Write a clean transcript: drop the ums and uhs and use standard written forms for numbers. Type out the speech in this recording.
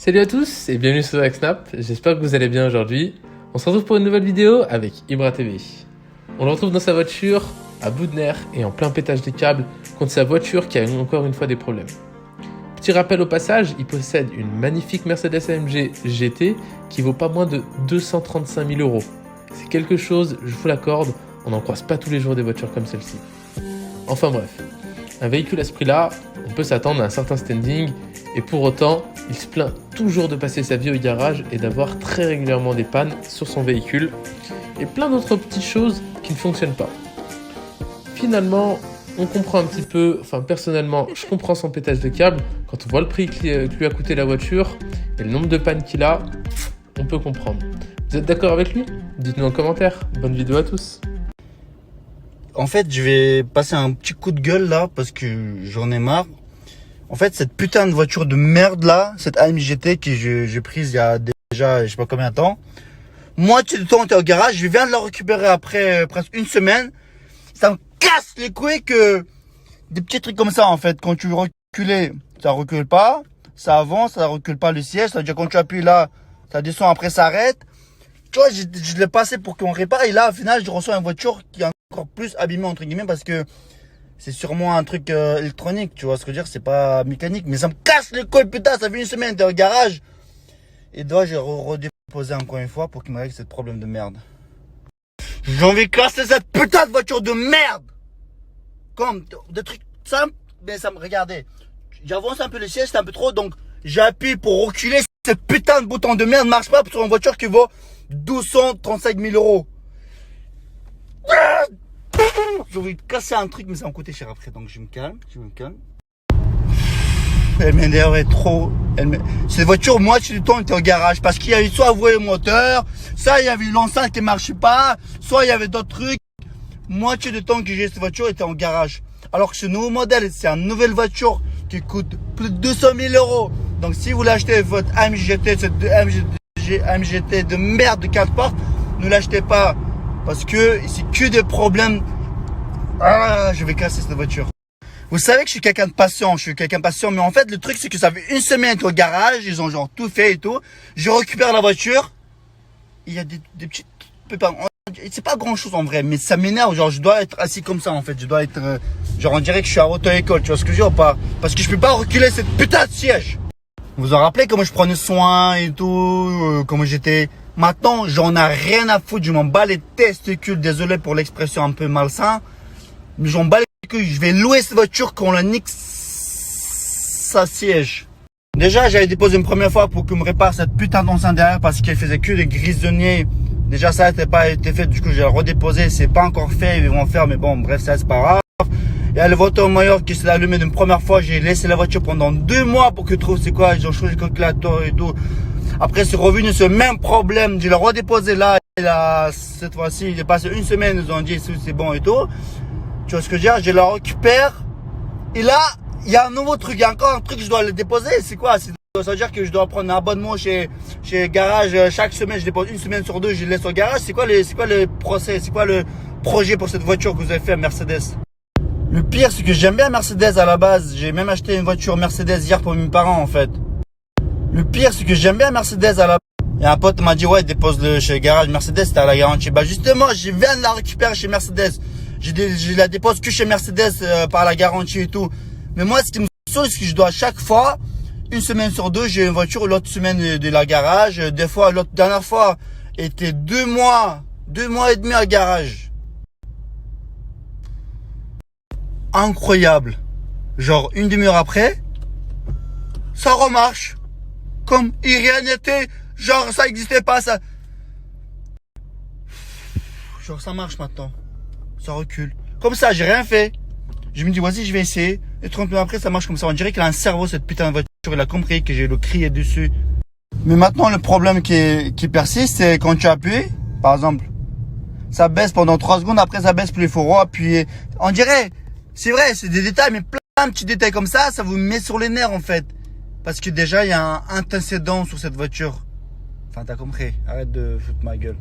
Salut à tous et bienvenue sur Snap, j'espère que vous allez bien aujourd'hui. On se retrouve pour une nouvelle vidéo avec Ibra TV. On le retrouve dans sa voiture, à bout de nerfs et en plein pétage des câbles contre sa voiture qui a encore une fois des problèmes. Petit rappel au passage, il possède une magnifique Mercedes AMG GT qui vaut pas moins de 235 000 €. C'est quelque chose, je vous l'accorde, on n'en croise pas tous les jours des voitures comme celle-ci. Enfin bref, un véhicule à ce prix-là, on peut s'attendre à un certain standing et pour autant, il se plaint toujours de passer sa vie au garage et d'avoir très régulièrement des pannes sur son véhicule et plein d'autres petites choses qui ne fonctionnent pas. Finalement, on comprend un petit peu, enfin personnellement, je comprends son pétage de câble. Quand on voit le prix que lui a coûté la voiture et le nombre de pannes qu'il a, on peut comprendre. Vous êtes d'accord avec lui? Dites-nous en commentaire. Bonne vidéo à tous. En fait, je vais passer un petit coup de gueule là parce que j'en ai marre. En fait, cette putain de voiture de merde là, cette AMG GT que j'ai prise il y a déjà je sais pas combien de temps. Moitié du temps, on était au garage. Je viens de la récupérer après presque une semaine. Ça me casse les couilles que des petits trucs comme ça en fait. Quand tu veux reculer, ça recule pas. Ça avance, ça recule pas le siège. Ça veut dire quand tu appuies là, ça descend après ça arrête. Tu vois, je l'ai passé pour qu'on répare. Et là, au final, je reçois une voiture qui est encore plus abîmée entre guillemets parce que c'est sûrement un truc électronique, tu vois ce que je veux dire, c'est pas mécanique. Mais ça me casse les couilles, putain, ça fait une semaine, t'es au garage. Et dois-je redéposer encore une fois pour qu'il me règle ce problème de merde. J'ai envie de casser cette putain de voiture de merde. Comme des trucs simples, mais ça me regardait. J'avance un peu le siège, c'est un peu trop, donc j'appuie pour reculer. Ce putain de bouton de merde ne marche pas sur une voiture qui vaut 235 000 €. J'ai envie de casser un truc, mais ça va me coûter cher après. Donc je me calme. Elle m'énervait trop. Cette voiture, moitié du temps, elle était au garage. Parce qu'il y avait soit le moteur, soit il y avait l'enceinte qui ne marchait pas, soit il y avait d'autres trucs. Moitié du temps que j'ai cette voiture, elle était en garage. Alors que ce nouveau modèle, c'est une nouvelle voiture qui coûte plus de 200 000 €. Donc si vous voulez acheter votre AMG GT, cette AMG GT de merde de 4 portes, ne l'achetez pas. Parce que c'est que des problèmes. Ah, je vais casser cette voiture. Vous savez que je suis quelqu'un de patient, mais en fait, le truc, c'est que ça fait une semaine au garage, ils ont genre tout fait et tout. Je récupère la voiture. Il y a des petits pépins. C'est pas grand chose en vrai, mais ça m'énerve. Genre, je dois être assis comme ça en fait. Je dois être. Genre, on dirait que je suis à auto-école, tu vois ce que je veux dire ou pas? Parce que je peux pas reculer cette putain de siège. Vous vous en rappelez comment je prenais soin et tout, comment j'étais. Maintenant, j'en ai rien à foutre. Je m'en bats les testicules. Désolé pour l'expression un peu malsain. Mais j'en bats les couilles. Je vais louer cette voiture quand on la nique sa siège. Déjà, j'avais déposé une première fois pour qu'on me répare cette putain d'enceinte derrière parce qu'elle faisait que des grisonniers. Déjà, ça n'était pas été fait. Du coup, je l'ai redéposé. C'est pas encore fait. Ils vont le faire. Mais bon, bref, ça, c'est pas grave. Il y a le moteur moteur qui s'est allumé d'une première fois. J'ai laissé la voiture pendant 2 mois pour que je trouve c'est quoi. Ils ont changé le calculateur et tout. Après, c'est revenu ce même problème. Je l'ai redéposé là. Et là, cette fois-ci, il est passé une semaine. Ils ont dit c'est bon et tout. Tu vois ce que je veux dire? Je la récupère. Et là, il y a un nouveau truc. Il y a encore un truc que je dois le déposer. C'est quoi? Ça veut dire que je dois prendre un abonnement chez Garage. Chaque semaine, je dépose une semaine sur deux. Je laisse au garage. C'est quoi le procès? C'est quoi le projet pour cette voiture que vous avez fait à Mercedes? Le pire, c'est que j'aime bien Mercedes à la base. J'ai même acheté une voiture Mercedes hier pour mes parents en fait. Le pire, c'est que j'aime bien Mercedes à la base. Et un pote m'a dit, ouais, dépose-le chez Garage Mercedes, t'as la garantie. Bah justement, je viens de la récupérer chez Mercedes. Je la dépose que chez Mercedes par la garantie et tout. Mais moi, ce qui me saoule, c'est que je dois à chaque fois, une semaine sur deux, j'ai une voiture, l'autre semaine de la garage. Des fois, l'autre dernière fois, était 2 mois et demi à garage. Incroyable. Genre, une demi-heure après, ça remarche. Comme rien n'était. Genre, ça n'existait pas, ça. Genre, ça marche maintenant. Ça recule. Comme ça, j'ai rien fait. Je me dis, vas-y, je vais essayer. Et 30 minutes après, ça marche comme ça. On dirait qu'il a un cerveau, cette putain de voiture. Il a compris que j'ai le crié dessus. Mais maintenant, le problème qui persiste, c'est quand tu appuies, par exemple, ça baisse pendant 3 secondes. Après, ça baisse plus. Il faut appuyer. On dirait, c'est vrai, c'est des détails, mais plein de petits détails comme ça vous met sur les nerfs, en fait. Parce que déjà, il y a un antécédent sur cette voiture. Enfin, t'as compris. Arrête de foutre ma gueule.